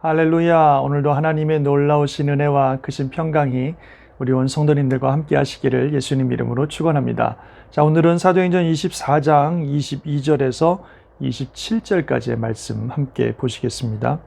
할렐루야. 오늘도 하나님의 놀라우신 은혜와 크신 평강이 우리 온 성도님들과 함께 하시기를 예수님 이름으로 축원합니다. 자, 오늘은 사도행전 24장 22절에서 27절까지의 말씀 함께 보시겠습니다.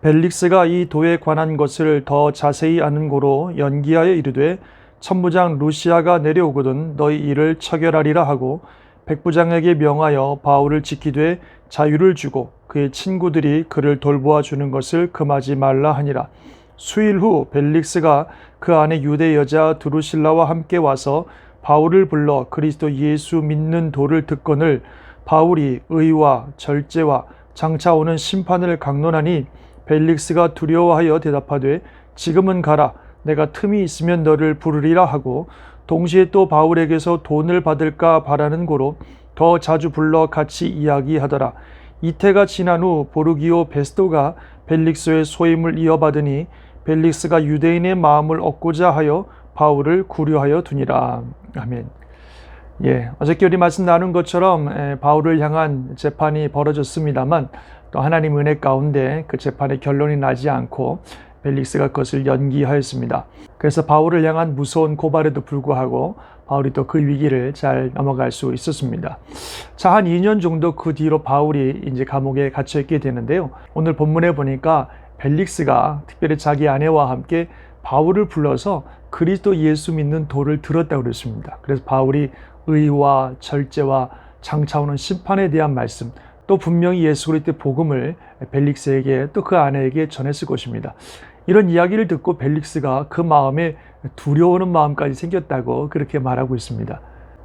벨릭스가 이 도에 관한 것을 더 자세히 아는 고로 연기하여 이르되 천부장 루시아가 내려오거든 너희 이를 처결하리라 하고 백부장에게 명하여 바울을 지키되 자유를 주고 그의 친구들이 그를 돌보아 주는 것을 금하지 말라 하니라. 수일 후 벨릭스가 그 안에 유대 여자 드루실라와 함께 와서 바울을 불러 그리스도 예수 믿는 도를 듣거늘 바울이 의와 절제와 장차 오는 심판을 강론하니 벨릭스가 두려워하여 대답하되 지금은 가라. 내가 틈이 있으면 너를 부르리라 하고 동시에 또 바울에게서 돈을 받을까 바라는 고로 더 자주 불러 같이 이야기하더라. 이태가 지난 후 보르기오 베스도가 벨릭스의 소임을 이어받으니 벨릭스가 유대인의 마음을 얻고자 하여 바울을 구려하여 두니라. 아멘. 어저께 우리 말씀 나눈 것처럼 바울을 향한 재판이 벌어졌습니다만 또 하나님 은혜 가운데 그 재판의 결론이 나지 않고 벨릭스가 그것을 연기하였습니다. 그래서 바울을 향한 무서운 고발에도 불구하고 바울이 또 그 위기를 잘 넘어갈 수 있었습니다. 자, 한 2년 정도 그 뒤로 바울이 이제 감옥에 갇혀 있게 되는데요. 오늘 본문에 보니까 벨릭스가 특별히 자기 아내와 함께 바울을 불러서 그리스도 예수 믿는 도를 들었다고 그랬습니다. 그래서 바울이 의와 절제와 장차 오는 심판에 대한 말씀, 또 분명히 예수 그리스도의 복음을 벨릭스에게 또 그 아내에게 전했을 것입니다. 이런 이야기를 듣고 벨릭스가 그 마음에 두려워하는 마음까지 생겼다고 그렇게 말하고 있습니다.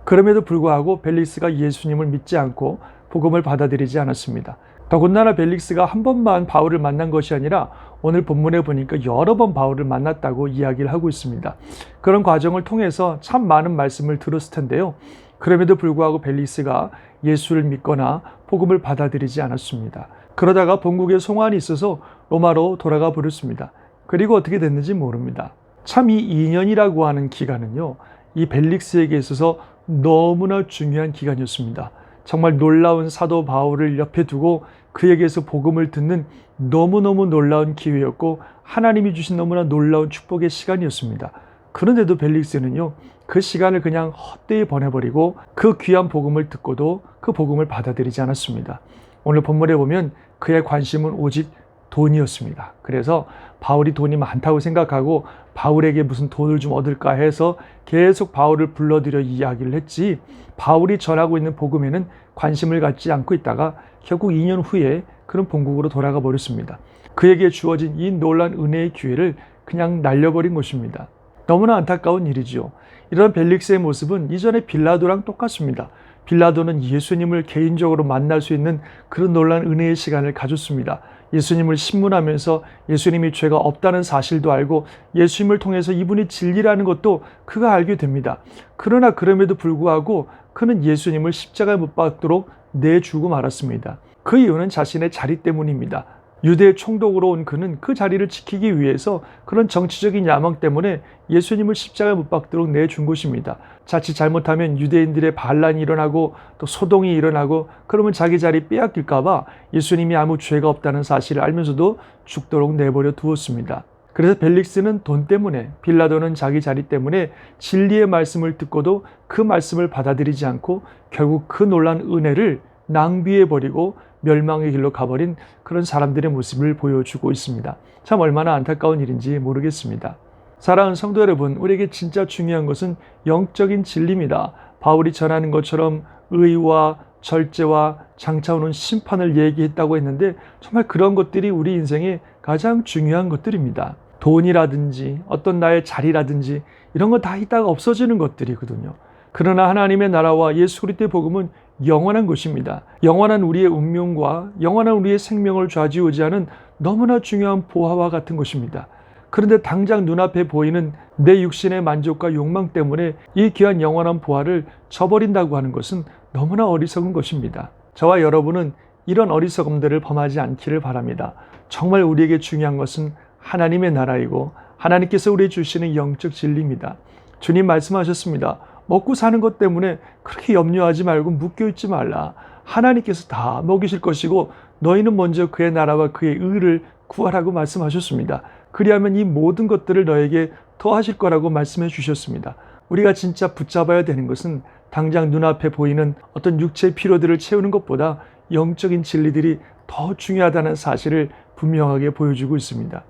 그럼에도 불구하고 벨릭스가 예수님을 믿지 않고 복음을 받아들이지 않았습니다. 더군다나 벨릭스가 한 번만 바울을 만난 것이 아니라 오늘 본문에 보니까 여러 번 바울을 만났다고 이야기를 하고 있습니다. 그런 과정을 통해서 참 많은 말씀을 들었을 텐데요. 그럼에도 불구하고 벨릭스가 예수를 믿거나 복음을 받아들이지 않았습니다. 그러다가 본국에 송환이 있어서 로마로 돌아가 버렸습니다. 그리고 어떻게 됐는지 모릅니다. 참 이 2년이라고 하는 기간은요, 이 벨릭스에게 있어서 너무나 중요한 기간이었습니다. 정말 놀라운 사도 바울을 옆에 두고 그에게서 복음을 듣는 너무너무 놀라운 기회였고 하나님이 주신 너무나 놀라운 축복의 시간이었습니다. 그런데도 벨릭스는요, 그 시간을 그냥 헛되이 보내버리고 그 귀한 복음을 듣고도 그 복음을 받아들이지 않았습니다. 오늘 본문에 보면 그의 관심은 오직 돈이었습니다. 그래서 바울이 돈이 많다고 생각하고 바울에게 무슨 돈을 좀 얻을까 해서 계속 바울을 불러들여 이야기를 했지, 바울이 전하고 있는 복음에는 관심을 갖지 않고 있다가 결국 2년 후에 그런 본국으로 돌아가 버렸습니다. 그에게 주어진 이 놀라운 은혜의 기회를 그냥 날려버린 것입니다. 너무나 안타까운 일이지요. 이런 벨릭스의 모습은 이전에 빌라도랑 똑같습니다. 빌라도는 예수님을 개인적으로 만날 수 있는 그런 놀라운 은혜의 시간을 가졌습니다. 예수님을 신문하면서 예수님이 죄가 없다는 사실도 알고 예수님을 통해서 이분이 진리라는 것도 그가 알게 됩니다. 그러나 그럼에도 불구하고 그는 예수님을 십자가에 못 박도록 내주고 말았습니다. 그 이유는 자신의 자리 때문입니다. 유대의 총독으로 온 그는 그 자리를 지키기 위해서 그런 정치적인 야망 때문에 예수님을 십자가에 못 박도록 내준 것입니다. 자칫 잘못하면 유대인들의 반란이 일어나고 또 소동이 일어나고 그러면 자기 자리 빼앗길까 봐 예수님이 아무 죄가 없다는 사실을 알면서도 죽도록 내버려 두었습니다. 그래서 벨릭스는 돈 때문에, 빌라도는 자기 자리 때문에 진리의 말씀을 듣고도 그 말씀을 받아들이지 않고 결국 그 놀라운 은혜를 낭비해버리고 멸망의 길로 가버린 그런 사람들의 모습을 보여주고 있습니다. 참 얼마나 안타까운 일인지 모르겠습니다. 사랑하는 성도 여러분, 우리에게 진짜 중요한 것은 영적인 진리입니다. 바울이 전하는 것처럼 의와 절제와 장차 오는 심판을 얘기했다고 했는데 정말 그런 것들이 우리 인생의 가장 중요한 것들입니다. 돈이라든지 어떤 나의 자리라든지 이런 거 다 있다가 없어지는 것들이거든요. 그러나 하나님의 나라와 예수 그리스도의 복음은 영원한 것입니다. 영원한 우리의 운명과 영원한 우리의 생명을 좌지우지하는 너무나 중요한 보화와 같은 것입니다. 그런데 당장 눈앞에 보이는 내 육신의 만족과 욕망 때문에 이 귀한 영원한 보화를 저버린다고 하는 것은 너무나 어리석은 것입니다. 저와 여러분은 이런 어리석음들을 범하지 않기를 바랍니다. 정말 우리에게 중요한 것은 하나님의 나라이고 하나님께서 우리에게 주시는 영적 진리입니다. 주님 말씀하셨습니다. 먹고 사는 것 때문에 그렇게 염려하지 말고 묶여있지 말라. 하나님께서 다 먹이실 것이고 너희는 먼저 그의 나라와 그의 의를 구하라고 말씀하셨습니다. 그리하면 이 모든 것들을 너에게 더하실 거라고 말씀해 주셨습니다. 우리가 진짜 붙잡아야 되는 것은 당장 눈앞에 보이는 어떤 육체의 필요들을 채우는 것보다 영적인 진리들이 더 중요하다는 사실을 분명하게 보여주고 있습니다.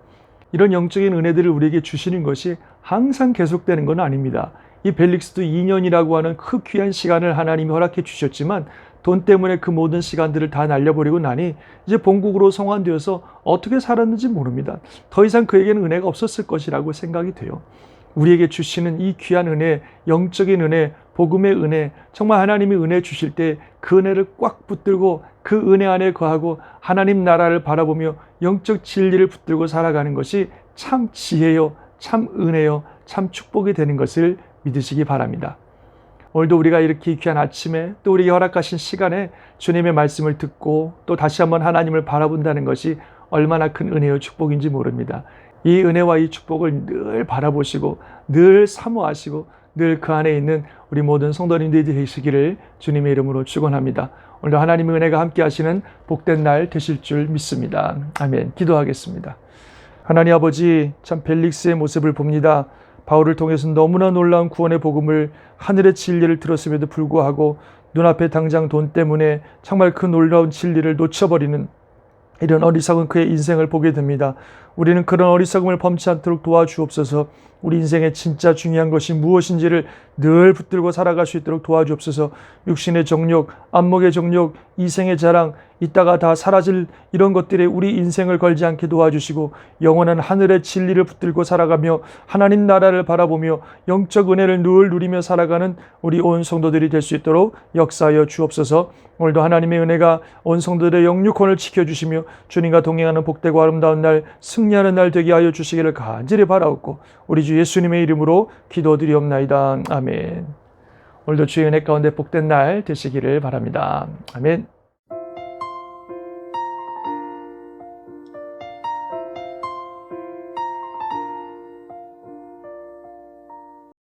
이런 영적인 은혜들을 우리에게 주시는 것이 항상 계속되는 건 아닙니다. 이 벨릭스도 2년이라고 하는 그 귀한 시간을 하나님이 허락해 주셨지만 돈 때문에 그 모든 시간들을 다 날려버리고 나니 이제 본국으로 성환되어서 어떻게 살았는지 모릅니다. 더 이상 그에게는 은혜가 없었을 것이라고 생각이 돼요. 우리에게 주시는 이 귀한 은혜, 영적인 은혜, 복음의 은혜, 정말 하나님이 은혜 주실 때 그 은혜를 꽉 붙들고 그 은혜 안에 거하고 하나님 나라를 바라보며 영적 진리를 붙들고 살아가는 것이 참 지혜요, 참 은혜요, 참 축복이 되는 것을 믿으시기 바랍니다. 오늘도 우리가 이렇게 귀한 아침에 또 우리에게 허락하신 시간에 주님의 말씀을 듣고 또 다시 한번 하나님을 바라본다는 것이 얼마나 큰 은혜요 축복인지 모릅니다. 이 은혜와 이 축복을 늘 바라보시고 늘 사모하시고 늘 그 안에 있는 우리 모든 성도님들이 되시기를 주님의 이름으로 축원합니다. 오늘도 하나님의 은혜가 함께 하시는 복된 날 되실 줄 믿습니다. 아멘. 기도하겠습니다. 하나님 아버지, 참 벨릭스의 모습을 봅니다. 바울을 통해서 너무나 놀라운 구원의 복음을, 하늘의 진리를 들었음에도 불구하고 눈앞에 당장 돈 때문에 정말 그 놀라운 진리를 놓쳐버리는 이런 어리석은 그의 인생을 보게 됩니다. 우리는 그런 어리석음을 범치 않도록 도와주옵소서. 우리 인생에 진짜 중요한 것이 무엇인지를 늘 붙들고 살아갈 수 있도록 도와주옵소서. 육신의 정욕, 안목의 정욕, 이생의 자랑, 이따가 다 사라질 이런 것들에 우리 인생을 걸지 않게 도와주시고 영원한 하늘의 진리를 붙들고 살아가며 하나님 나라를 바라보며 영적 은혜를 늘 누리며 살아가는 우리 온 성도들이 될 수 있도록 역사하여 주옵소서. 오늘도 하나님의 은혜가 온 성도들의 영육혼을 지켜주시며 주님과 동행하는 복되고 아름다운 날, 승리하는 날 되게 하여 주시기를 간절히 바라옵고 우리 주 예수님의 이름으로 기도드리옵나이다. 아멘. 오늘도 주의 은혜 가운데 복된 날 되시기를 바랍니다. 아멘.